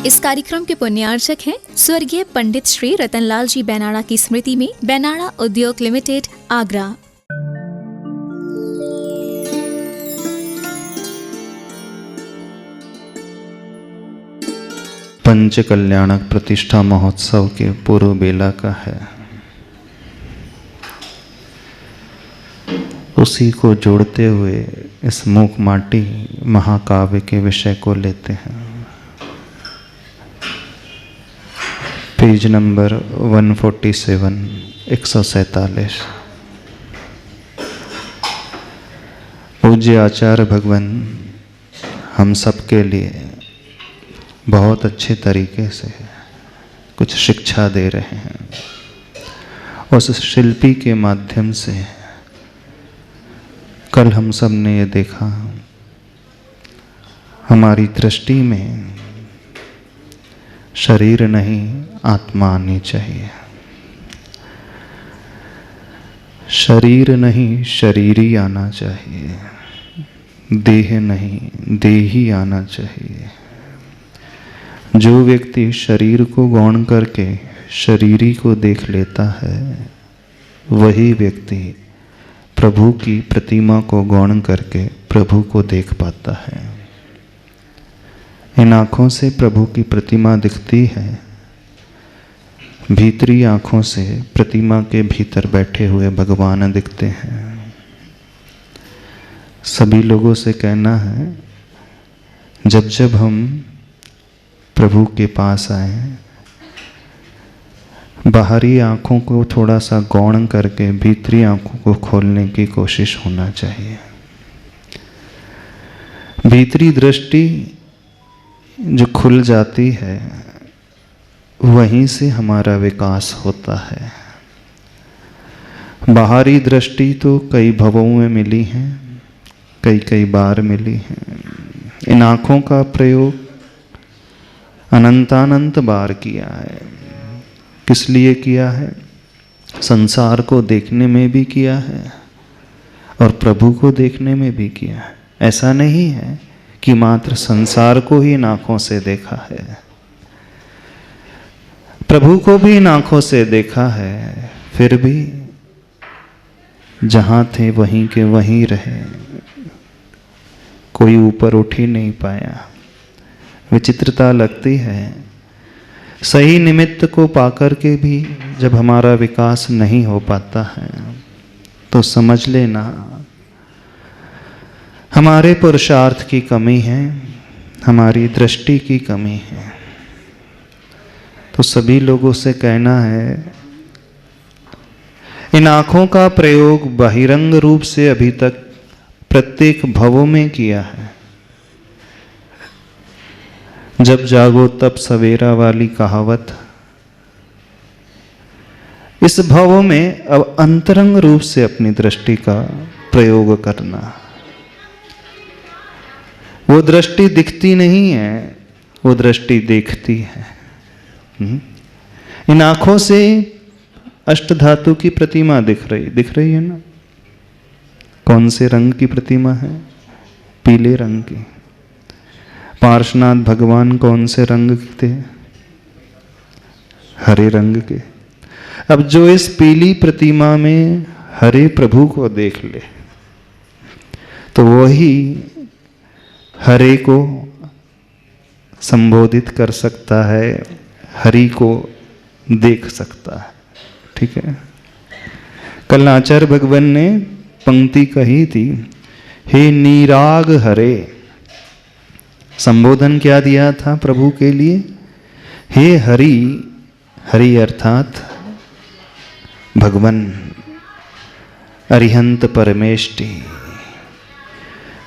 इस कार्यक्रम के पुण्यार्चक हैं स्वर्गीय पंडित श्री रतनलाल जी बैनाड़ा की स्मृति में बैनाड़ा उद्योग लिमिटेड, आगरा। पंच कल्याणक प्रतिष्ठा महोत्सव के पूर्व बेला का है। उसी को जोड़ते हुए इस मूक माटी महाकाव्य के विषय को लेते हैं। Page number 147, 147। पूज्य आचार्य भगवान हम सब के लिए बहुत अच्छे तरीके से कुछ शिक्षा दे रहे हैं। उस शिल्पी के माध्यम से कल हम सब ने ये देखा, हमारी दृष्टि में शरीर नहीं आत्मा आनी चाहिए। शरीर नहीं शरीरी आना चाहिए, देह नहीं देही आना चाहिए। जो व्यक्ति शरीर को गौण करके शरीरी को देख लेता है, वही व्यक्ति प्रभु की प्रतिमा को गौण करके प्रभु को देख पाता है। इन आँखों से प्रभु की प्रतिमा दिखती है, भीतरी आँखों से प्रतिमा के भीतर बैठे हुए भगवान दिखते हैं। सभी लोगों से कहना है, जब जब हम प्रभु के पास आए, बाहरी आँखों को थोड़ा सा गौण करके भीतरी आँखों को खोलने की कोशिश होना चाहिए। भीतरी दृष्टि जो खुल जाती है, वहीं से हमारा विकास होता है। बाहरी दृष्टि तो कई भवों में मिली है, कई बार मिली है। इन आँखों का प्रयोग अनंतानंत बार किया है। किस लिए किया है? संसार को देखने में भी किया है और प्रभु को देखने में भी किया है। ऐसा नहीं है कि मात्र संसार को ही इन आँखों से देखा है, प्रभु को भी इन आँखों से देखा है। फिर भी जहाँ थे वहीं के वहीं रहे, कोई ऊपर उठ ही नहीं पाया। विचित्रता लगती है। सही निमित्त को पाकर के भी जब हमारा विकास नहीं हो पाता है, तो समझ लेना हमारे पुरुषार्थ की कमी है, हमारी दृष्टि की कमी है। तो सभी लोगों से कहना है, इन आँखों का प्रयोग बहिरंग रूप से अभी तक प्रत्येक भवों में किया है। जब जागो तब सवेरा वाली कहावत, इस भव में अब अंतरंग रूप से अपनी दृष्टि का प्रयोग करना। वो दृष्टि दिखती नहीं है, वो दृष्टि देखती है। इन आँखों से अष्टधातु की प्रतिमा दिख रही है ना? कौन से रंग की प्रतिमा है? पीले रंग की। पार्श्वनाथ भगवान कौन से रंग के थे? हरे रंग के। अब जो इस पीली प्रतिमा में हरे प्रभु को देख ले, तो वही हरे को संबोधित कर सकता है, हरि को देख सकता है। ठीक है। कल आचार्य भगवान ने पंक्ति कही थी, हे नीराग हरे। संबोधन क्या दिया था प्रभु के लिए? हे हरि, हरि अर्थात भगवान, अरिहंत परमेष्टि।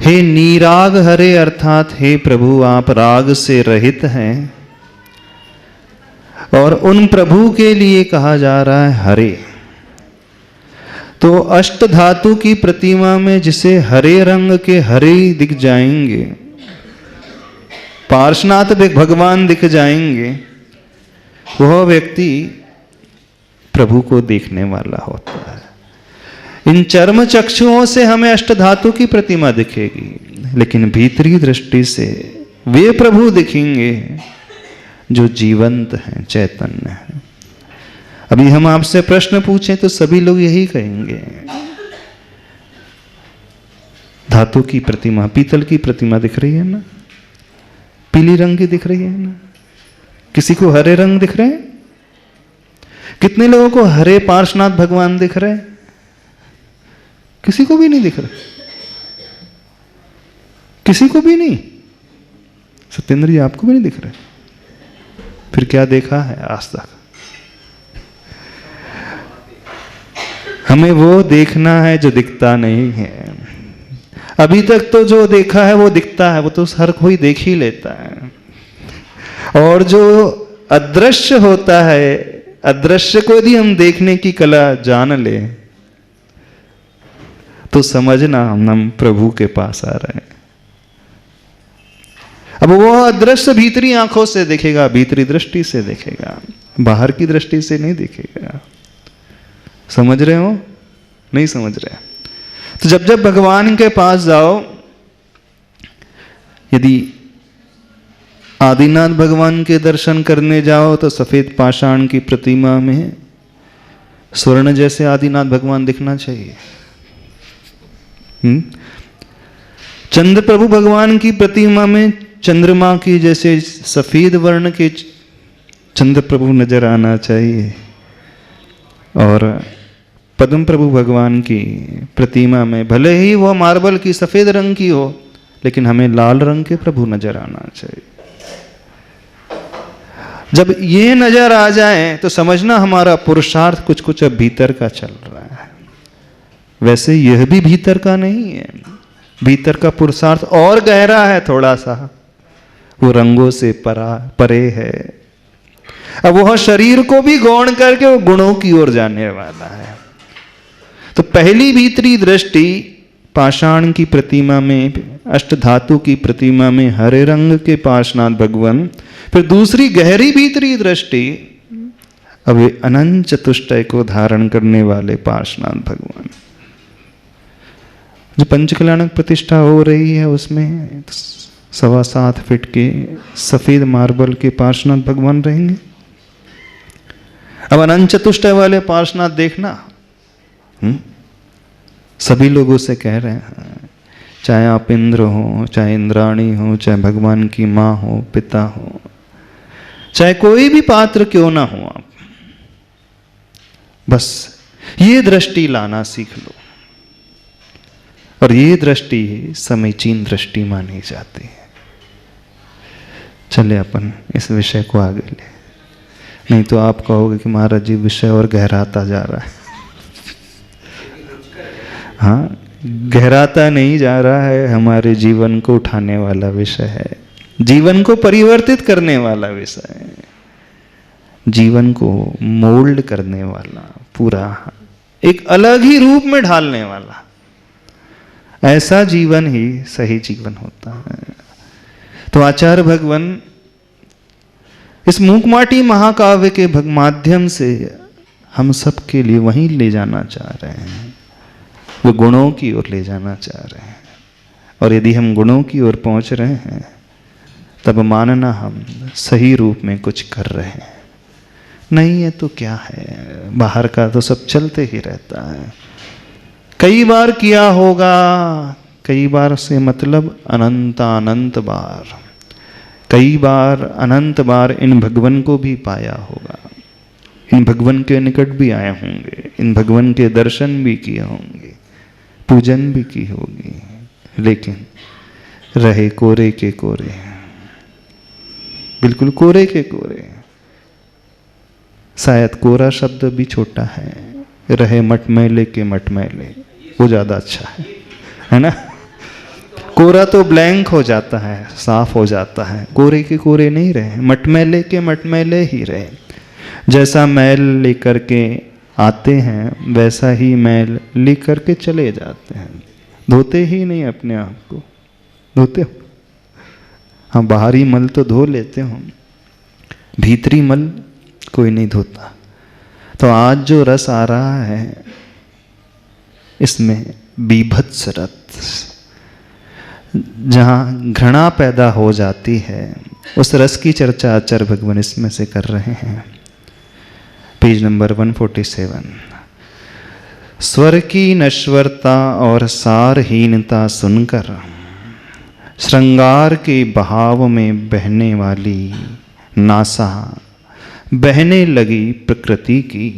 हे नीराग हरे अर्थात हे प्रभु, आप राग से रहित हैं। और उन प्रभु के लिए कहा जा रहा है हरे। तो अष्ट धातु की प्रतिमा में जिसे हरे रंग के हरे दिख जाएंगे, पार्श्वनाथ भगवान दिख जाएंगे, वह व्यक्ति प्रभु को देखने वाला होता है। इन चर्म चक्षुओं से हमें अष्टधातु की प्रतिमा दिखेगी, लेकिन भीतरी दृष्टि से वे प्रभु दिखेंगे जो जीवंत हैं, चैतन्य हैं। अभी हम आपसे प्रश्न पूछें तो सभी लोग यही कहेंगे। धातु की प्रतिमा, पीतल की प्रतिमा दिख रही है ना, पीली रंग की दिख रही है ना, किसी को हरे रंग दिख रहे हैं? कितने लोगों को हरे पार्श्वनाथ भगवान दिख रहे हैं? किसी को भी नहीं दिख रहे, किसी को भी नहीं। सत्येंद्र जी आपको भी नहीं दिख रहे, फिर क्या देखा है आज तक? हमें वो देखना है जो दिखता नहीं है। अभी तक तो जो देखा है वो दिखता है, वो तो हर कोई देख ही लेता है। और जो अदृश्य होता है, अदृश्य को यदि हम देखने की कला जान ले तो समझना हम प्रभु के पास आ रहे हैं। अब वो अदृश्य भीतरी आंखों से देखेगा, भीतरी दृष्टि से देखेगा, बाहर की दृष्टि से नहीं देखेगा। समझ रहे हो? नहीं समझ रहे? तो जब जब भगवान के पास जाओ, यदि आदिनाथ भगवान के दर्शन करने जाओ तो सफेद पाषाण की प्रतिमा में स्वर्ण जैसे आदिनाथ भगवान दिखना चाहिए। चंद्र प्रभु भगवान की प्रतिमा में चंद्रमा की जैसे सफेद वर्ण के चंद्र प्रभु नजर आना चाहिए। और पद्म प्रभु भगवान की प्रतिमा में भले ही वो मार्बल की सफेद रंग की हो, लेकिन हमें लाल रंग के प्रभु नजर आना चाहिए। जब ये नजर आ जाए तो समझना हमारा पुरुषार्थ कुछ कुछ अब भीतर का चल रहा है। वैसे यह भी भीतर का नहीं है, भीतर का पुरुषार्थ और गहरा है थोड़ा सा, वो रंगों से परे है। अब वह शरीर को भी गौण करके वो गुणों की ओर जाने वाला है। तो पहली भीतरी दृष्टि पाषाण की प्रतिमा में, अष्टधातु की प्रतिमा में हरे रंग के पार्श्वनाथ भगवान, फिर दूसरी गहरी भीतरी दृष्टि अब अनंत चतुष्टय को धारण करने वाले पार्श्वनाथ भगवान। जो पंचकल्याणक प्रतिष्ठा हो रही है उसमें 7.25 फीट के सफेद मार्बल के पार्श्वनाथ भगवान रहेंगे। अब अनंत चतुष्टय वाले पार्श्वनाथ देखना, सभी लोगों से कह रहे हैं, चाहे आप इंद्र हो, चाहे इंद्राणी हो, चाहे भगवान की माँ हो, पिता हो, चाहे कोई भी पात्र क्यों ना हो, आप बस ये दृष्टि लाना सीख लो। और ये दृष्टि समीचीन दृष्टि मानी जाती है। चले अपन इस विषय को आगे ले, नहीं तो आप कहोगे कि महाराज जी विषय और गहराता जा रहा है। हाँ, गहराता नहीं जा रहा है, हमारे जीवन को उठाने वाला विषय है, जीवन को परिवर्तित करने वाला विषय है, जीवन को मोल्ड करने वाला, पूरा एक अलग ही रूप में ढालने वाला, ऐसा जीवन ही सही जीवन होता है। तो आचार्य भगवान इस मूकमाटी महाकाव्य के माध्यम से हम सब के लिए वहीं ले जाना चाह रहे हैं, वो गुणों की ओर ले जाना चाह रहे हैं। और यदि हम गुणों की ओर पहुंच रहे हैं तब मानना हम सही रूप में कुछ कर रहे हैं। नहीं है तो क्या है, बाहर का तो सब चलते ही रहता है। कई बार किया होगा, कई बार से मतलब अनंत बार, कई बार अनंत बार इन भगवन को भी पाया होगा, इन भगवन के निकट भी आए होंगे, इन भगवन के दर्शन भी किए होंगे, पूजन भी की होगी, लेकिन रहे कोरे के कोरे, बिल्कुल कोरे के कोरे। शायद कोरा शब्द भी छोटा है, रहे मटमैले के मटमैले, वो ज़्यादा अच्छा है ना। कोरा तो ब्लैंक हो जाता है, साफ हो जाता है, कोरे के कोरे नहीं रहे, मटमैले के मटमैले ही रहे। जैसा मैल लेकर के आते हैं वैसा ही मैल लेकर के चले जाते हैं, धोते ही नहीं अपने आप को। धोते हो? हाँ, बाहरी मल तो धो लेते हो, भीतरी मल कोई नहीं धोता। तो आज जो रस आ रहा है इसमें बीभत्स रस, जहाँ घृणा पैदा हो जाती है, उस रस की चर्चा आचार्य भगवान इसमें से कर रहे हैं। Page number 147। स्वर की नश्वरता और सारहीनता सुनकर श्रृंगार के बहाव में बहने वाली नासा बहने लगी प्रकृति की।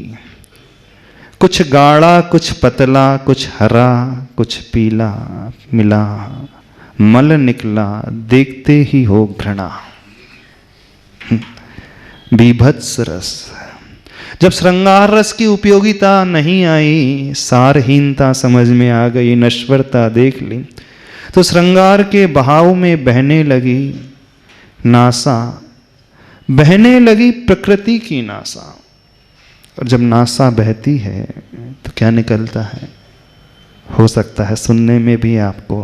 कुछ गाढ़ा, कुछ पतला, कुछ हरा, कुछ पीला मिला, मल निकला, देखते ही हो घृणा। बीभत्स रस। जब श्रृंगार रस की उपयोगिता नहीं आई, सारहीनता समझ में आ गई, नश्वरता देख ली, तो श्रृंगार के बहाव में बहने लगी नासा, बहने लगी प्रकृति की नासा। और जब नासा बहती है तो क्या निकलता है? हो सकता है सुनने में भी आपको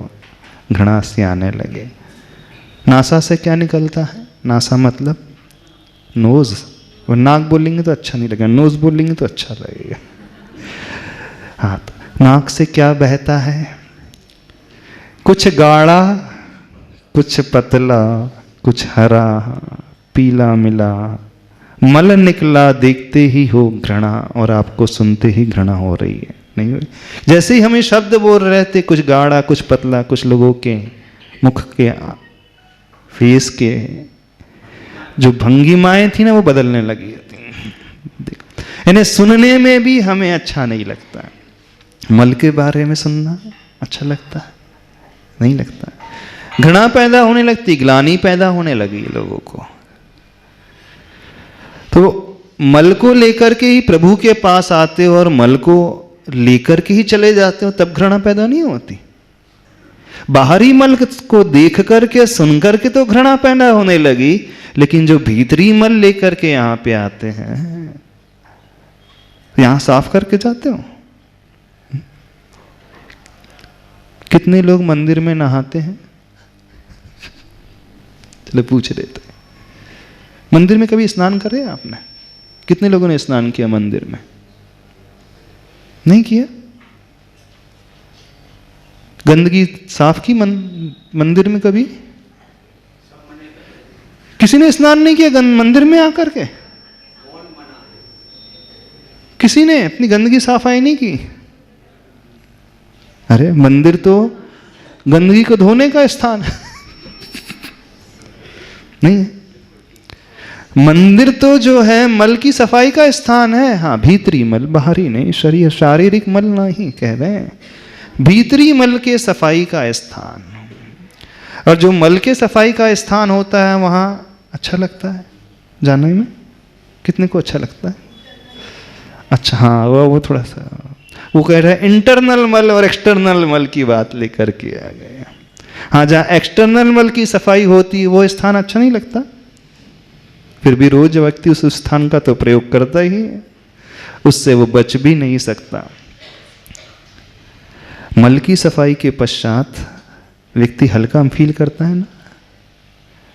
घृणा सी आने लगे। नासा से क्या निकलता है? नासा मतलब नोज। वो नाक बोलेंगे तो अच्छा नहीं लगेगा, नोज बोलेंगे तो अच्छा लगेगा। हाँ, तो नाक से क्या बहता है? कुछ गाढ़ा, कुछ पतला, कुछ हरा, पीला मिला, मल निकला, देखते ही हो घृणा। और आपको सुनते ही घृणा हो रही है, नहीं हो रही? जैसे ही हमें शब्द बोल रहे थे, कुछ गाढ़ा, कुछ पतला, कुछ लोगों के मुख के, फेस के जो भंगिमाएं थी ना, वो बदलने लगी थी। इन्हें सुनने में भी हमें अच्छा नहीं लगता। मल के बारे में सुनना अच्छा लगता है? नहीं लगता। घृणा पैदा होने लगती, ग्लानि पैदा होने लगी लोगों को। तो मल को लेकर के ही प्रभु के पास आते हो और मल को लेकर के ही चले जाते हो, तब घृणा पैदा नहीं होती। बाहरी मल को देख करके, सुन करके तो घृणा पैदा होने लगी, लेकिन जो भीतरी मल लेकर के यहां पे आते हैं, यहां साफ करके जाते हो। कितने लोग मंदिर में नहाते हैं? चलो पूछ रहे थे, मंदिर में कभी स्नान करे आपने? कितने लोगों ने स्नान किया मंदिर में? नहीं किया? गंदगी साफ की मंदिर में कभी? किसी ने स्नान नहीं किया मंदिर में आकर के? किसी ने अपनी गंदगी सफाई नहीं की? अरे मंदिर तो गंदगी को धोने का स्थान है। नहीं है? मंदिर तो जो है मल की सफाई का स्थान है। हाँ, भीतरी मल, बाहरी नहीं, शरीर शारीरिक मल नहीं कह रहे हैं, भीतरी मल के सफाई का स्थान। और जो मल के सफाई का स्थान होता है, वहाँ अच्छा लगता है जाने में? कितने को अच्छा लगता है? अच्छा, हाँ, वो थोड़ा सा वो कह रहे हैं इंटरनल मल और एक्सटर्नल मल की बात लेकर के आ गए। हाँ, जहाँ एक्सटर्नल मल की सफाई होती है वो स्थान अच्छा नहीं लगता। फिर भी रोज व्यक्ति उस स्थान का तो प्रयोग करता ही है, उससे वो बच भी नहीं सकता। मल की सफाई के पश्चात व्यक्ति हल्का फील करता है ना,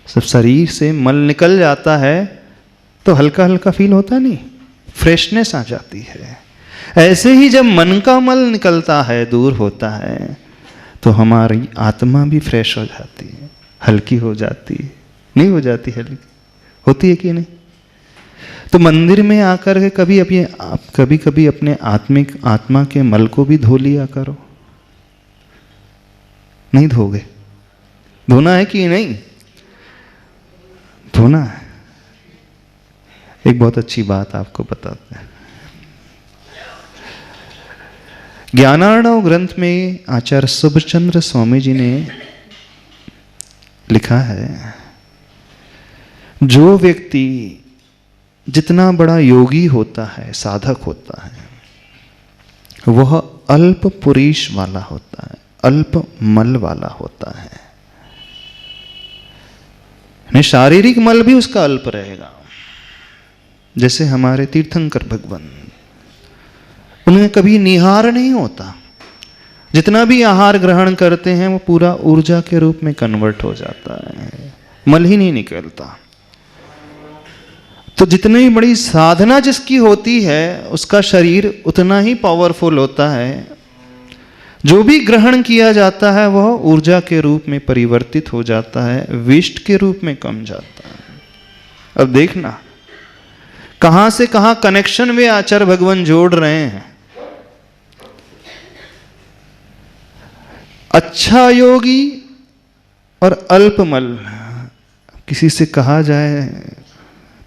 सब शरीर से मल निकल जाता है तो हल्का हल्का फील होता नहीं, फ्रेशनेस आ जाती है। ऐसे ही जब मन का मल निकलता है, दूर होता है, तो हमारी आत्मा भी फ्रेश हो जाती है, हल्की हो जाती है। नहीं हो जाती हल्की? होती है कि नहीं? तो मंदिर में आकर के कभी कभी अपने आत्मा के मल को भी धो लिया करो। नहीं धोगे? धोना है कि नहीं? धोना है। एक बहुत अच्छी बात आपको बताते हैं। ज्ञानार्णव ग्रंथ में आचार्य सुभचंद्र स्वामी जी ने लिखा है, जो व्यक्ति जितना बड़ा योगी होता है, साधक होता है, वह अल्प पुरीश वाला होता है, अल्प मल वाला होता है। शारीरिक मल भी उसका अल्प रहेगा। जैसे हमारे तीर्थंकर भगवान, उन्हें कभी निहार नहीं होता। जितना भी आहार ग्रहण करते हैं वो पूरा ऊर्जा के रूप में कन्वर्ट हो जाता है, मल ही नहीं निकलता। तो जितनी बड़ी साधना जिसकी होती है, उसका शरीर उतना ही पावरफुल होता है। जो भी ग्रहण किया जाता है वह ऊर्जा के रूप में परिवर्तित हो जाता है, विष्ट के रूप में कम जाता है। अब देखना कहां से कहां कनेक्शन में आचार्य भगवान जोड़ रहे हैं। अच्छा योगी और अल्पमल, किसी से कहा जाए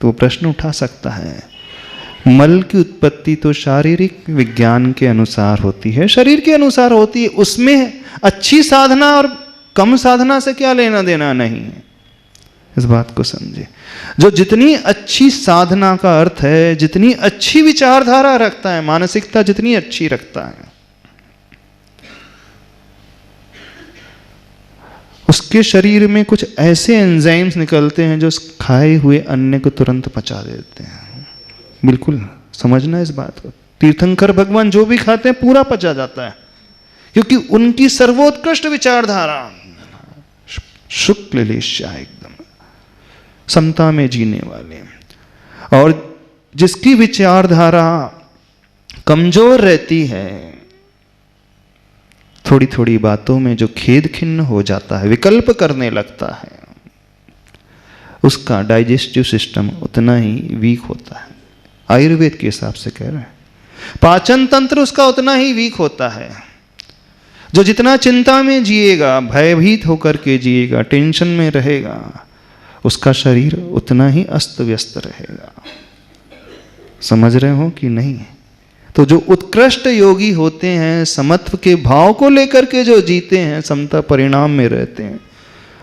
तो प्रश्न उठा सकता है, मल की उत्पत्ति तो शारीरिक विज्ञान के अनुसार होती है, शरीर के अनुसार होती है, उसमें अच्छी साधना और कम साधना से क्या लेना देना नहीं है। इस बात को समझे। जो जितनी अच्छी साधना का अर्थ है, जितनी अच्छी विचारधारा रखता है, मानसिकता जितनी अच्छी रखता है, उसके शरीर में कुछ ऐसे एंजाइम्स निकलते हैं जो खाए हुए अन्न को तुरंत पचा देते हैं। बिल्कुल समझना इस बात को। तीर्थंकर भगवान जो भी खाते हैं पूरा पचा जाता है, क्योंकि उनकी सर्वोत्कृष्ट विचारधारा शुक्ल लेश्या, एकदम समता में जीने वाले। और जिसकी विचारधारा कमजोर रहती है, थोड़ी थोड़ी बातों में जो खेद खिन्न हो जाता है, विकल्प करने लगता है, उसका डाइजेस्टिव सिस्टम उतना ही वीक होता है। आयुर्वेद के हिसाब से कह रहे हैं, पाचन तंत्र उसका उतना ही वीक होता है। जो जितना चिंता में जिएगा, भयभीत होकर के जिएगा, टेंशन में रहेगा, उसका शरीर उतना ही अस्त व्यस्त रहेगा। समझ रहे हो कि नहीं? तो जो उत्कृष्ट योगी होते हैं, समत्व के भाव को लेकर के जो जीते हैं, समता परिणाम में रहते हैं,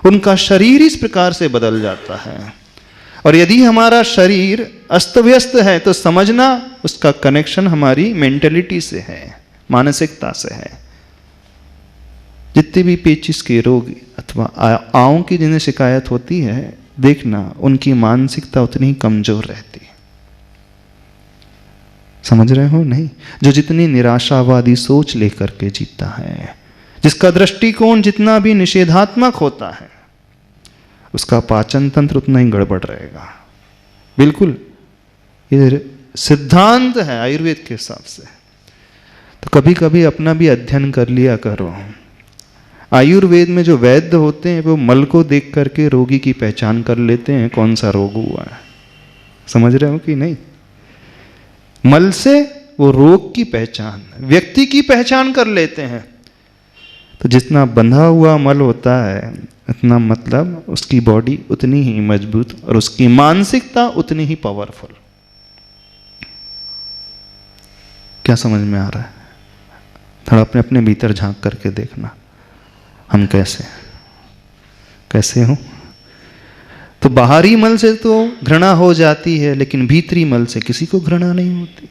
उनका शरीर इस प्रकार से बदल जाता है। और यदि हमारा शरीर अस्त व्यस्त है तो समझना उसका कनेक्शन हमारी मेंटेलिटी से है, मानसिकता से है। जितने भी पेचिस के रोग अथवा आंव की जिन्हें शिकायत होती है, देखना उनकी मानसिकता उतनी कमजोर रहती है। समझ रहे हो नहीं? जो जितनी निराशावादी सोच लेकर के जीता है, जिसका दृष्टिकोण जितना भी निषेधात्मक होता है, उसका पाचन तंत्र उतना ही गड़बड़ रहेगा। बिल्कुल ये सिद्धांत है आयुर्वेद के हिसाब से। तो कभी कभी अपना भी अध्ययन कर लिया करो। आयुर्वेद में जो वैद्य होते हैं वो मल को देख करके रोगी की पहचान कर लेते हैं कौन सा रोग हुआ है। समझ रहे हो कि नहीं? मल से वो रोग की पहचान, व्यक्ति की पहचान कर लेते हैं। तो जितना बंधा हुआ मल होता है, इतना मतलब उसकी बॉडी उतनी ही मजबूत और उसकी मानसिकता उतनी ही पावरफुल। क्या समझ में आ रहा है? थोड़ा अपने अपने भीतर झांक करके देखना, हम कैसे हो। तो बाहरी मल से तो घृणा हो जाती है, लेकिन भीतरी मल से किसी को घृणा नहीं होती।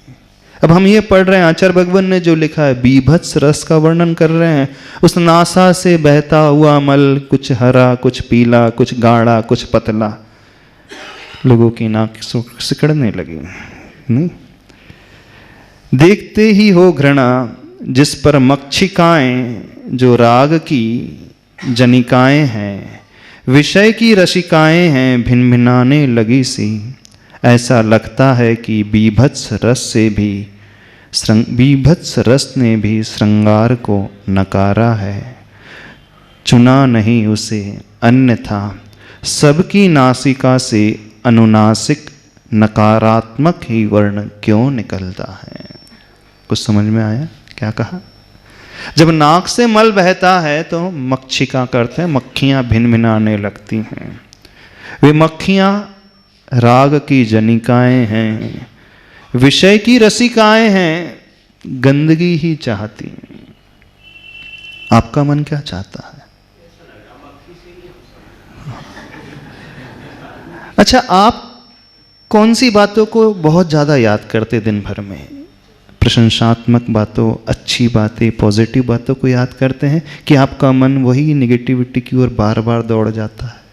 अब हम ये पढ़ रहे हैं, आचार्य भगवान ने जो लिखा है, बीभत्स रस का वर्णन कर रहे हैं। उस नासा से बहता हुआ मल, कुछ हरा, कुछ पीला, कुछ गाढ़ा, कुछ पतला, लोगों की नाक सिकड़ने लगी। नहीं, देखते ही हो घृणा जिस पर मक्षिकाएं, जो राग की जनिकाएं हैं, विषय की रसिकाएं हैं, भिन भिनाने लगी सी। ऐसा लगता है कि बीभत्स रस ने भी श्रृंगार को नकारा है। चुना नहीं उसे अन्यथा सबकी नासिका से अनुनासिक नकारात्मक ही वर्ण क्यों निकलता है। कुछ समझ में आया क्या कहा? जब नाक से मल बहता है तो मक्षिका करते हैं, मक्खियां भिन भिनाने लगती हैं। वे मक्खियां राग की जनिकाएं हैं, विषय की रसिकाएं हैं, गंदगी ही चाहती हैं। आपका मन क्या चाहता है? अच्छा, आप कौन सी बातों को बहुत ज्यादा याद करते दिन भर में? प्रशंसात्मक बातों, अच्छी बातें, पॉजिटिव बातों को याद करते हैं कि आपका मन वही निगेटिविटी की ओर बार बार दौड़ जाता है,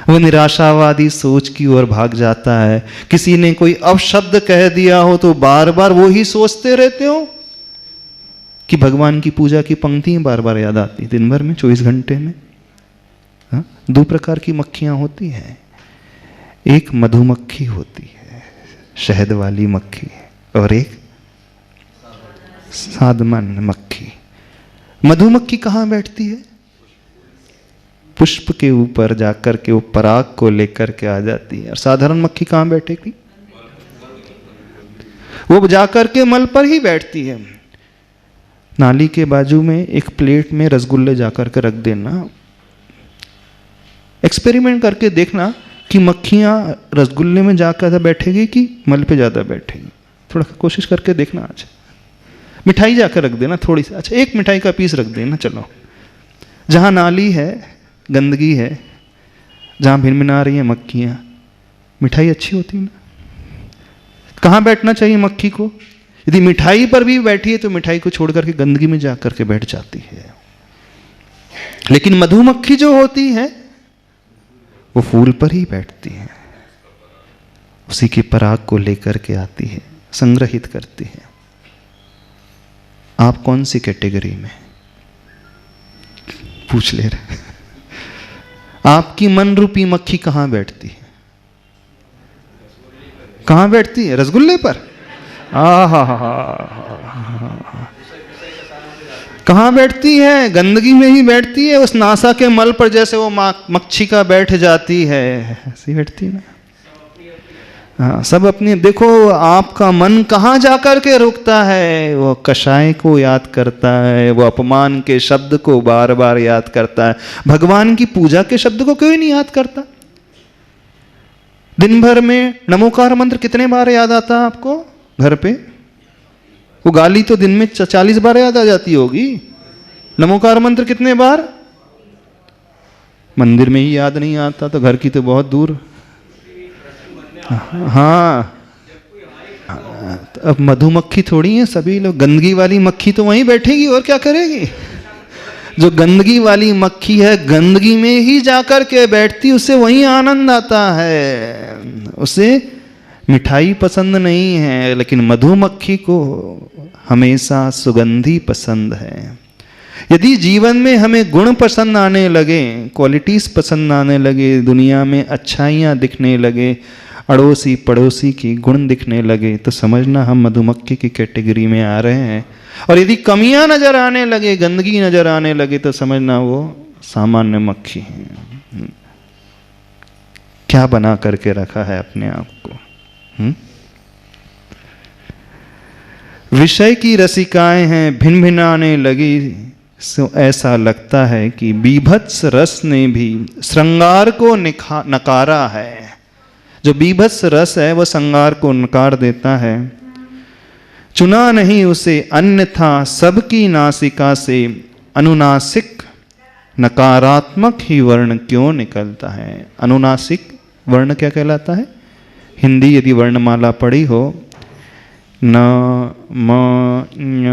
वो निराशावादी सोच की ओर भाग जाता है? किसी ने कोई अपशब्द कह दिया हो तो बार बार वो ही सोचते रहते हो कि भगवान की पूजा की पंक्तियां बार बार याद आती दिन भर में, 24 घंटे में। हाँ? 2 प्रकार की मक्खियां होती हैं। एक मधुमक्खी होती है, शहद वाली मक्खी, और एक साधारण मक्खी। मधुमक्खी कहाँ बैठती है? पुष्प के ऊपर जाकर के वो पराग को लेकर के आ जाती है। और साधारण मक्खी कहाँ बैठेगी? वो जाकर के मल पर ही बैठती है। नाली के बाजू में एक प्लेट में रसगुल्ले जाकर के रख देना, एक्सपेरिमेंट करके देखना कि मक्खियाँ रसगुल्ले में जाकर बैठेगी कि मल पे ज़्यादा बैठेगी। थोड़ा कोशिश करके देखना। आज मिठाई जाकर रख देना थोड़ी सी, अच्छा एक मिठाई का पीस रख देना। चलो, जहाँ नाली है, गंदगी है, जहाँ भिनभिना रही है मक्खियाँ, मिठाई अच्छी होती है ना? कहाँ बैठना चाहिए मक्खी को? यदि मिठाई पर भी बैठी है तो मिठाई को छोड़ करके गंदगी में जाकर के बैठ जाती है। लेकिन मधुमक्खी जो होती है वो फूल पर ही बैठती है, उसी के पराग को लेकर के आती है, संग्रहित करती है। आप कौन सी कैटेगरी में? पूछ ले रहे। आपकी मन रूपी मक्खी कहां बैठती है? कहां बैठती है? रसगुल्ले पर? कहां बैठती है? गंदगी में ही बैठती है। उस नासा के मल पर जैसे वो मक्खी का बैठ जाती है, ऐसी बैठती है ना। हाँ, सब अपनी। देखो आपका मन कहाँ जाकर के रुकता है? वो कषाय को याद करता है, वो अपमान के शब्द को बार बार याद करता है। भगवान की पूजा के शब्द को क्यों नहीं याद करता? दिन भर में नमोकार मंत्र कितने बार याद आता है आपको घर पे? वो गाली तो दिन में 40 बार याद आ जाती होगी। नमोकार मंत्र कितने बार? मंदिर में ही याद नहीं आता तो घर की तो बहुत दूर। हाँ, अब मधुमक्खी थोड़ी है सभी लोग। गंदगी वाली मक्खी तो वहीं बैठेगी और क्या करेगी? जो गंदगी वाली मक्खी है, गंदगी में ही जाकर के बैठती, उसे वहीं आनंद आता है। उसे मिठाई पसंद नहीं है, लेकिन मधुमक्खी को हमेशा सुगंधी पसंद है। यदि जीवन में हमें गुण पसंद आने लगे, क्वालिटीज पसंद आने लगे, दुनिया में अच्छाइयाँ दिखने लगे, अड़ोसी पड़ोसी की गुण दिखने लगे, तो समझना हम मधुमक्खी की कैटेगरी में आ रहे हैं। और यदि कमियां नजर आने लगे, गंदगी नजर आने लगे, तो समझना वो सामान्य मक्खी है। क्या बना करके रखा है अपने आप को? विषय की रसिकाएं हैं, भिन भिनाने लगी, सो ऐसा लगता है कि बीभत्स रस ने भी श्रृंगार को नकारा है। जो बीभत्स रस है वह श्रृंगार को नकार देता है। चुना नहीं उसे अन्यथा सबकी नासिका से अनुनासिक नकारात्मक ही वर्ण क्यों निकलता है? अनुनासिक वर्ण क्या कहलाता है? हिंदी यदि वर्णमाला पढ़ी हो, न म ञ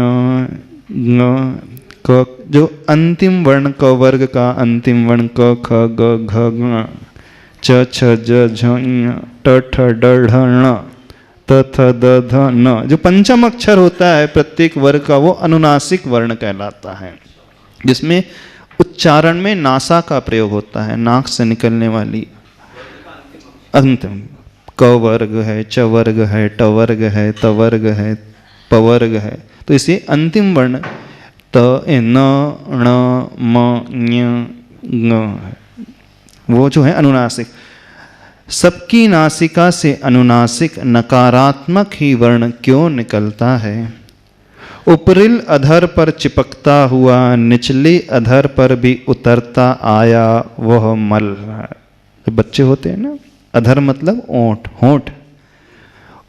ङ क, जो अंतिम वर्ण क वर्ग का अंतिम वर्ण क ख ग घ ङ च छ ज झ ञ ट ठ ड ढ ण त थ द ध न, जो पंचम अक्षर होता है प्रत्येक वर्ग का, वो अनुनासिक वर्ण कहलाता है, जिसमें उच्चारण में नासा का प्रयोग होता है, नाक से निकलने वाली। अंतिम क वर्ग है, च वर्ग है, ट वर्ग है, त वर्ग है, प वर्ग है, तो इसे अंतिम वर्ण त न ण म ञ ङ, वो जो है अनुनासिक। सबकी नासिका से अनुनासिक नकारात्मक ही वर्ण क्यों निकलता है? उपरिल अधर पर चिपकता हुआ निचले अधर पर भी उतरता आया वह मल। जो बच्चे होते हैं ना, अधर मतलब ओंठ, होंठ।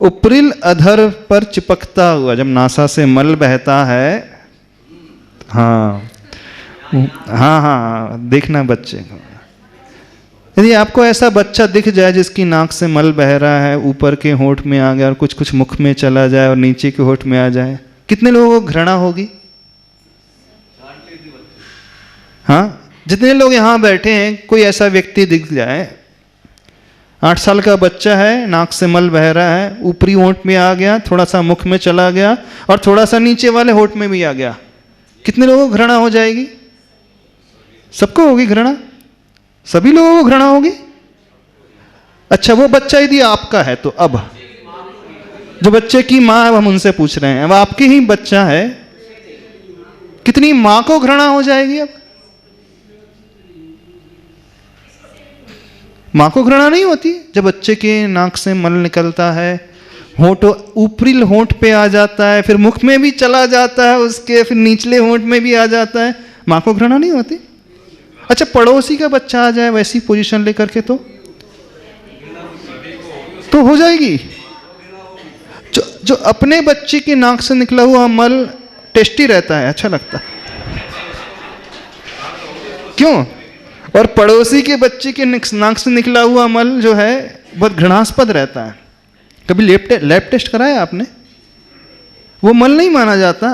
उपरिल अधर पर चिपकता हुआ, जब नासा से मल बहता है, हाँ हाँ हाँ, देखना बच्चे को। यदि आपको ऐसा बच्चा दिख जाए जिसकी नाक से मल बह रहा है, ऊपर के होंठ में आ गया और कुछ कुछ मुख में चला जाए और नीचे के होंठ में आ जाए, कितने लोगों को घृणा होगी? हाँ, जितने लोग यहाँ बैठे हैं, कोई ऐसा व्यक्ति दिख जाए, 8 साल का बच्चा है, नाक से मल बह रहा है, ऊपरी होंठ में आ गया, थोड़ा सा मुख में चला गया और थोड़ा सा नीचे वाले होंठ में भी आ गया, कितने लोगों को घृणा हो जाएगी? सबको होगी घृणा, सभी लोगों को घृणा होगी। अच्छा, वो बच्चा यदि आपका है तो अब जो बच्चे की माँ, अब हम उनसे पूछ रहे हैं, अब आपके ही बच्चा है, कितनी मां को घृणा हो जाएगी अब? मां को घृणा नहीं होती जब बच्चे के नाक से मल निकलता है, होंठ ऊपरी होंठ पे आ जाता है, फिर मुख में भी चला जाता है उसके, फिर निचले होंठ में भी आ जाता है, मां को घृणा नहीं होती? अच्छा, पड़ोसी का बच्चा आ जाए वैसी पोजीशन लेकर के तो हो जाएगी। जो अपने बच्चे के नाक से निकला हुआ मल टेस्टी रहता है, अच्छा लगता है, क्यों? और पड़ोसी के बच्चे के नाक से निकला हुआ मल जो है बहुत घृणास्पद रहता है। कभी लैब टेस्ट कराया आपने? वो मल नहीं माना जाता,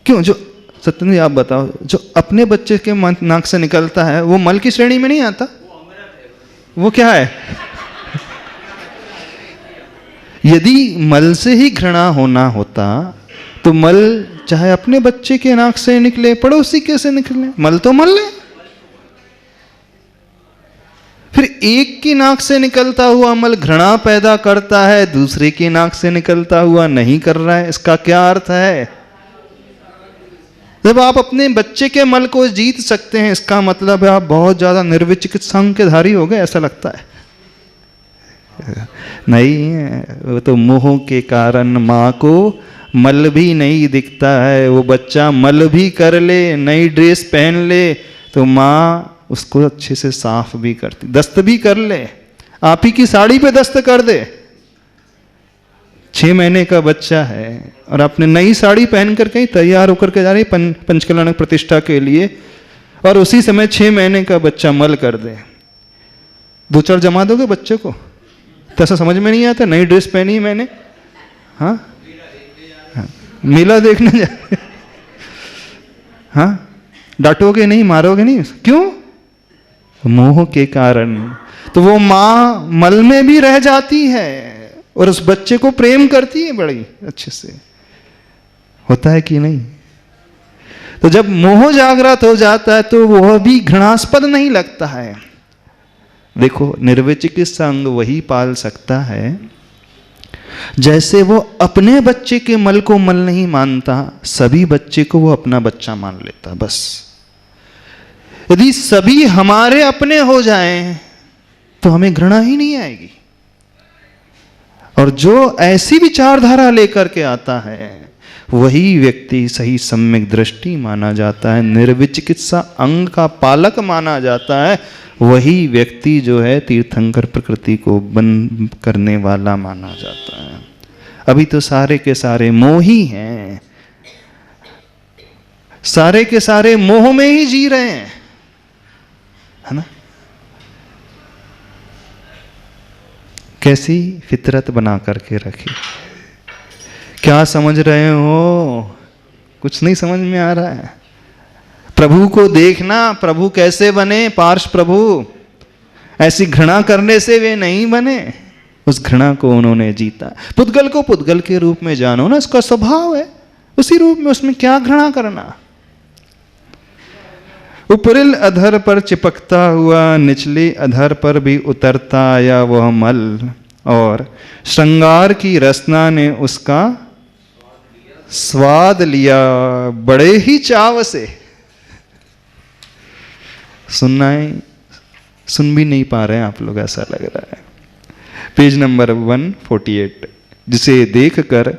क्यों? जो सत्येंद्र जी आप बताओ, जो अपने बच्चे के नाक से निकलता है वो मल की श्रेणी में नहीं आता? वो क्या है? यदि मल से ही घृणा होना होता तो मल चाहे अपने बच्चे के नाक से निकले, पड़ोसी के से निकले, मल तो मल है। फिर एक की नाक से निकलता हुआ मल घृणा पैदा करता है, दूसरे की नाक से निकलता हुआ नहीं कर रहा है, इसका क्या अर्थ है? जब आप अपने बच्चे के मल को जीत सकते हैं, इसका मतलब है आप बहुत ज्यादा निर्विचिकित्सांग के धारी हो गए, ऐसा लगता है। नहीं, वो तो मोह के कारण माँ को मल भी नहीं दिखता है। वो बच्चा मल भी कर ले, नई ड्रेस पहन ले तो माँ उसको अच्छे से साफ भी करती, दस्त भी कर ले, आप ही की साड़ी पे दस्त कर दे। 6 महीने का बच्चा है और आपने नई साड़ी पहन कर कहीं तैयार होकर के जा रही पंचकल्याण प्रतिष्ठा के लिए, और उसी समय 6 महीने का बच्चा मल कर दे, 2-4 जमा दोगे बच्चे को? तो ऐसा समझ में नहीं आता, नई ड्रेस पहनी है मैंने, हाँ, मेला देखने जा, हाँ, डांटोगे नहीं, मारोगे नहीं, क्यों? मोह के कारण। तो वो माँ मल में भी रह जाती है और उस बच्चे को प्रेम करती है बड़ी अच्छे से, होता है कि नहीं? तो जब मोह जागृत हो जाता है तो वह भी घृणास्पद नहीं लगता है। देखो, निर्विचिकित्सांग वही पाल सकता है जैसे वो अपने बच्चे के मल को मल नहीं मानता, सभी बच्चे को वो अपना बच्चा मान लेता। बस यदि सभी हमारे अपने हो जाएं तो हमें घृणा ही नहीं आएगी। और जो ऐसी विचारधारा लेकर के आता है वही व्यक्ति सही सम्यक दृष्टि माना जाता है, निर्विचिकित्सा अंग का पालक माना जाता है। वही व्यक्ति जो है तीर्थंकर प्रकृति को बंद करने वाला माना जाता है। अभी तो सारे के सारे मोही हैं, सारे के सारे मोह में ही जी रहे हैं, है ना? कैसी फितरत बना करके रखी, क्या समझ रहे हो? कुछ नहीं समझ में आ रहा है। प्रभु को देखना, प्रभु कैसे बने, पार्श प्रभु, ऐसी घृणा करने से वे नहीं बने। उस घृणा को उन्होंने जीता। पुद्गल को पुद्गल के रूप में जानो ना, उसका स्वभाव है उसी रूप में, उसमें क्या घृणा करना। ऊपरिल अधर पर चिपकता हुआ निचले अधर पर भी उतरता आया वह मल, और श्रृंगार की रसना ने उसका स्वाद लिया बड़े ही चाव से। सुन भी नहीं पा रहे हैं आप लोग, ऐसा लग रहा है। पेज नंबर 148, जिसे देखकर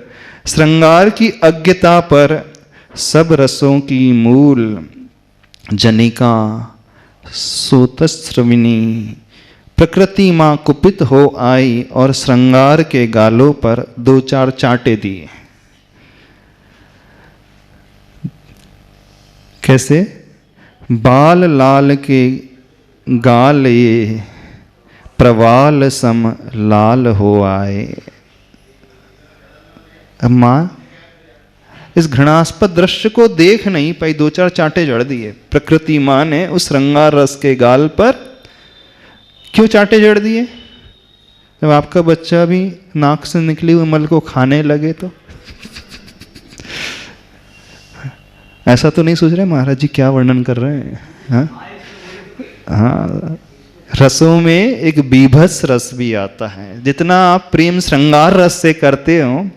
श्रृंगार की अज्ञता पर सब रसों की मूल जनिका सोतस्रविनी प्रकृति मां कुपित हो आई और श्रृंगार के गालों पर 2-4 चांटे दिए। कैसे? बाल लाल के गाल ये प्रवाल सम लाल हो आए। मां इस घृणास्पद दृश्य को देख नहीं पाई, 2-4 चांटे जड़ दिए। प्रकृति मां ने उस श्रृंगार रस के गाल पर क्यों चांटे जड़ दिए? जब आपका बच्चा भी नाक से निकली हुई मल को खाने लगे तो ऐसा तो नहीं सोच रहे महाराज जी क्या वर्णन कर रहे हैं? हाँ, रसों में एक बीभत्स रस भी आता है। जितना आप प्रेम श्रृंगार रस से करते हो,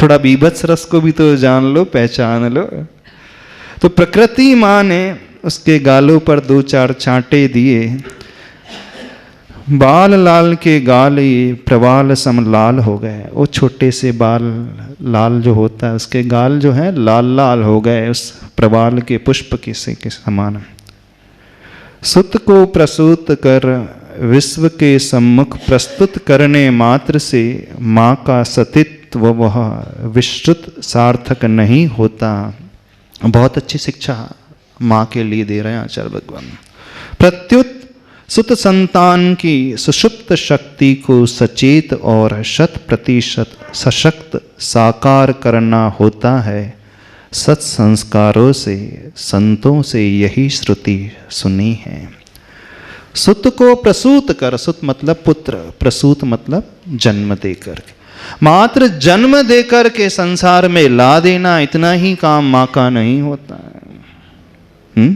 थोड़ा बीभत्स रस को भी तो जान लो, पहचान लो। तो प्रकृति माँ ने उसके गालों पर 2-4 चांटे दिए। बाल लाल के गाल ये प्रवाल सम लाल हो गए। वो छोटे से बाल लाल जो होता है, उसके गाल जो है लाल लाल हो गए उस प्रवाल के पुष्प के समान। सुत को प्रसूत कर विश्व के सम्मुख प्रस्तुत करने मात्र से माँ का सतीत्व वह विस्तृत सार्थक नहीं होता। बहुत अच्छी शिक्षा माँ के लिए दे रहे हैं आचार्य भगवान। प्रत्युत सुत संतान की सुषुप्त शक्ति को सचेत और 100% सशक्त साकार करना होता है। सत्संस्कारों से संतों से यही श्रुति सुनी है। सुत को प्रसूत कर, सुत मतलब पुत्र, प्रसूत मतलब जन्म देकर, मात्र जन्म देकर के संसार में ला देना, इतना ही काम माँ का नहीं होता है।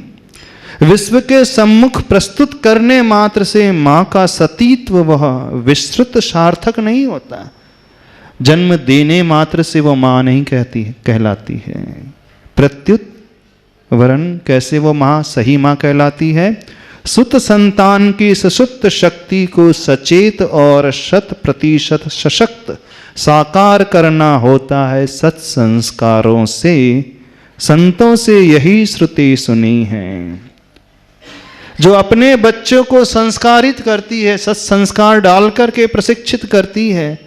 विश्व के सम्मुख प्रस्तुत करने मात्र से माँ का सतीत्व वह विस्तृत सार्थक नहीं होता। जन्म देने मात्र से वो माँ नहीं कहलाती है। प्रत्युत वरन कैसे वो माँ सही माँ कहलाती है? सुत संतान की सुषुप्त शक्ति को सचेत और 100% सशक्त साकार करना होता है। सत्संस्कारों से संतों से यही श्रुति सुनी है। जो अपने बच्चों को संस्कारित करती है, सत्संस्कार डाल करके प्रशिक्षित करती है,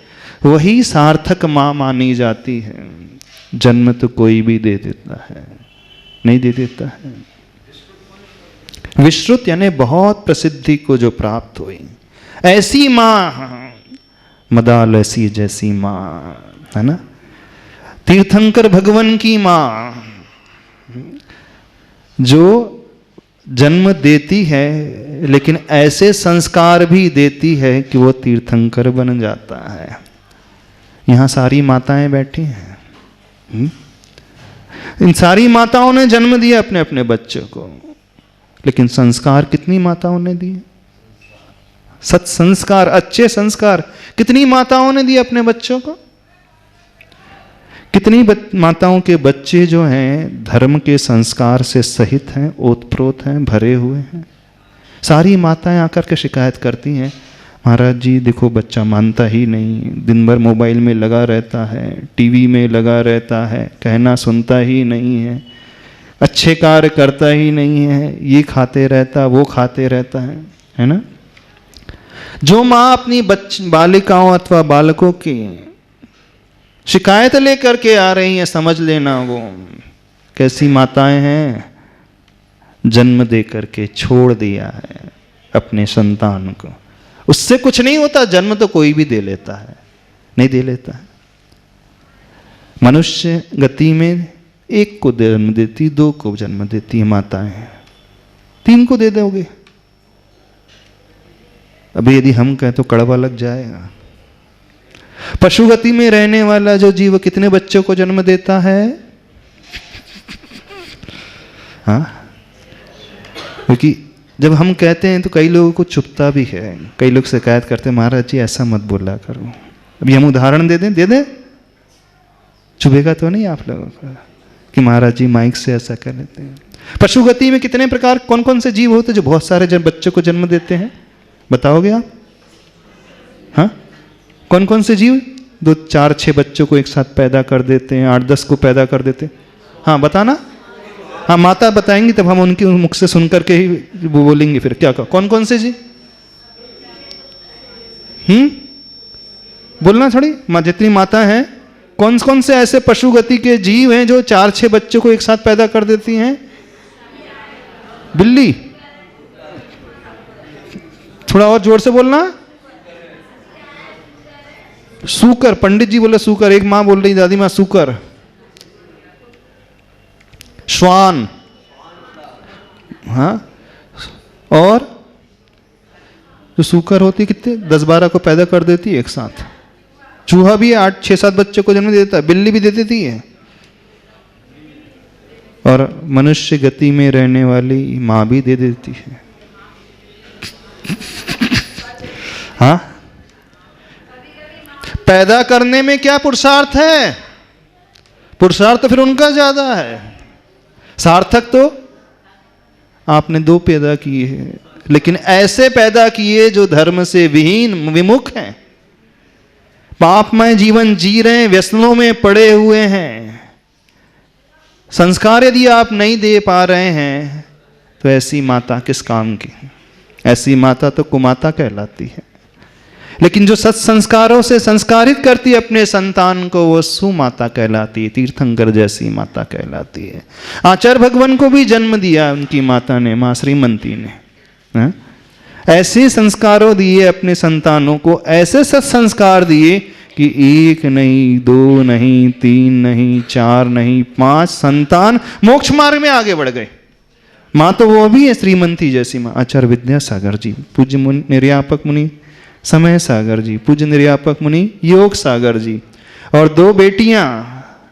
वही सार्थक माँ मानी जाती है। जन्म तो कोई भी दे देता है, नहीं दे देता है। विश्रुत यानी बहुत प्रसिद्धि को जो प्राप्त हुई, ऐसी माँ, मदाल ऐसी जैसी माँ, है ना। तीर्थंकर भगवान की माँ जो जन्म देती है लेकिन ऐसे संस्कार भी देती है कि वो तीर्थंकर बन जाता है। यहाँ सारी माताएं बैठी हैं, इन सारी माताओं ने जन्म दिया अपने अपने बच्चों को, लेकिन संस्कार कितनी माताओं ने दिए? सत्संस्कार, अच्छे संस्कार कितनी माताओं ने दिए अपने बच्चों को? कितनी माताओं के बच्चे जो हैं धर्म के संस्कार से सहित हैं, ओतप्रोत हैं, भरे हुए हैं। सारी माताएं आकर के शिकायत करती हैं, महाराज जी देखो बच्चा मानता ही नहीं, दिन भर मोबाइल में लगा रहता है, टीवी में लगा रहता है, कहना सुनता ही नहीं है, अच्छे कार्य करता ही नहीं है, ये खाते रहता वो खाते रहता है ना। जो माँ अपनी बालिकाओं अथवा बालकों की शिकायत लेकर के आ रही है, समझ लेना वो कैसी माताएं हैं। जन्म दे करके छोड़ दिया है अपने संतान को, उससे कुछ नहीं होता। जन्म तो कोई भी दे लेता है, नहीं दे लेता है। मनुष्य गति में 1 को जन्म देती, 2 को जन्म देती है माताएं, 3 को दे दोगे। अभी यदि हम कहें तो कड़वा लग जाएगा। पशु गति में रहने वाला जो जीव कितने बच्चों को जन्म देता है? हाँ, क्योंकि जब हम कहते हैं तो कई लोगों को चुभता भी है, कई लोग शिकायत करते हैं, महाराज जी ऐसा मत बोला करो। अभी हम उदाहरण दे दें? चुभेगा तो नहीं आप लोगों को कि महाराज जी माइक से ऐसा कर लेते हैं। पशु गति में कितने प्रकार, कौन कौन से जीव होते हैं जो बहुत सारे बच्चों को जन्म देते हैं? बताओगे आप? हाँ, कौन कौन से जीव 2, 4, 6 बच्चों को एक साथ पैदा कर देते हैं, 8, 10 को पैदा कर देते हैं? हाँ बताना। हाँ माता बताएंगी तब हम उनके मुख से सुन करके ही वो बोलेंगे फिर क्या कहो। कौन कौन से जी? बोलना थोड़ी। जितनी माता हैं, कौन कौन से ऐसे पशु गति के जीव हैं जो 4-6 बच्चों को एक साथ पैदा कर देती हैं? बिल्ली। थोड़ा और जोर से बोलना। सूकर, पंडित जी बोले सूकर, एक माँ बोल रही दादी माँ सूकर। श्वान, हाँ, और जो सूकर होती है कितने 10-12 को पैदा कर देती है एक साथ। चूहा भी 8-6-7 बच्चों को जन्म देता है, बिल्ली भी दे देती है। और मनुष्य गति में रहने वाली माँ भी दे देती है। हाँ, पैदा करने में क्या पुरुषार्थ है? पुरुषार्थ तो फिर उनका ज्यादा है। सार्थक तो आपने 2 पैदा किए हैं, लेकिन ऐसे पैदा किए जो धर्म से विहीन विमुख हैं, पापमय जीवन जी रहे हैं, व्यसनों में पड़े हुए हैं। संस्कार यदि आप नहीं दे पा रहे हैं तो ऐसी माता किस काम की? ऐसी माता तो कुमाता कहलाती है। लेकिन जो सत्संस्कारों से संस्कारित करती है अपने संतान को, वो सुमाता कहलाती है, तीर्थंकर जैसी माता कहलाती है। आचार्य भगवान को भी जन्म दिया उनकी माता ने, मां श्रीमंती ने। है? ऐसे संस्कारों दिए अपने संतानों को, ऐसे सत्संस्कार दिए कि 1 नहीं, 2 नहीं, 3 नहीं, 4 नहीं, 5 संतान मोक्ष मार्ग में आगे बढ़ गए। मां तो वो भी है श्रीमंती जैसी मां। आचार्य विद्यासागर जी, पूज्य निर्यापक मुनि समय सागर जी, पूज्य निर्यापक मुनि योग सागर जी, और 2 बेटियां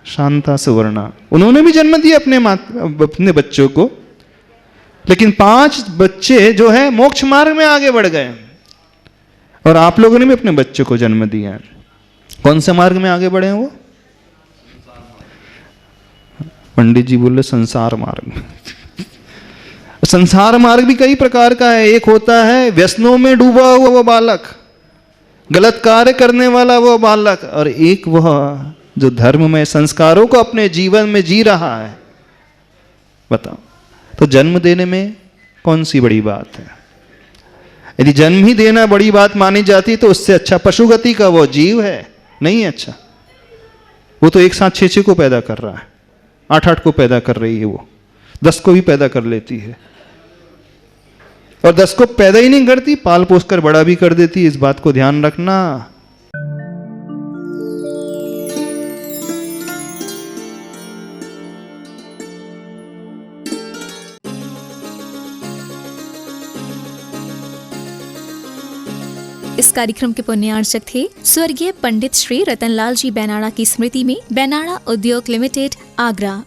शांता सुवर्णा, उन्होंने भी जन्म दिया अपने बच्चों को। लेकिन 5 बच्चे जो है मोक्ष मार्ग में आगे बढ़ गए। और आप लोगों ने भी अपने बच्चों को जन्म दिया है। कौन से मार्ग में आगे बढ़े हैं वो? पंडित जी बोले संसार मार्ग में। संसार मार्ग भी कई प्रकार का है। एक होता है व्यसनों में डूबा हुआ वो बालक, गलत कार्य करने वाला वो बालक, और एक वह जो धर्म में संस्कारों को अपने जीवन में जी रहा है। बताओ, तो जन्म देने में कौन सी बड़ी बात है? यदि जन्म ही देना बड़ी बात मानी जाती तो उससे अच्छा पशुगति का वो जीव है नहीं है अच्छा। वो तो एक साथ 6 को पैदा कर रहा है, 8 को पैदा कर रही है, वो 10 को भी पैदा कर लेती है, और 10 को पैदा ही नहीं करती, पाल पोस कर बड़ा भी कर देती है। इस बात को ध्यान रखना। इस कार्यक्रम के पुण्यार्चक थे स्वर्गीय पंडित श्री रतनलाल जी बेनाड़ा की स्मृति में बेनाड़ा उद्योग लिमिटेड, आगरा।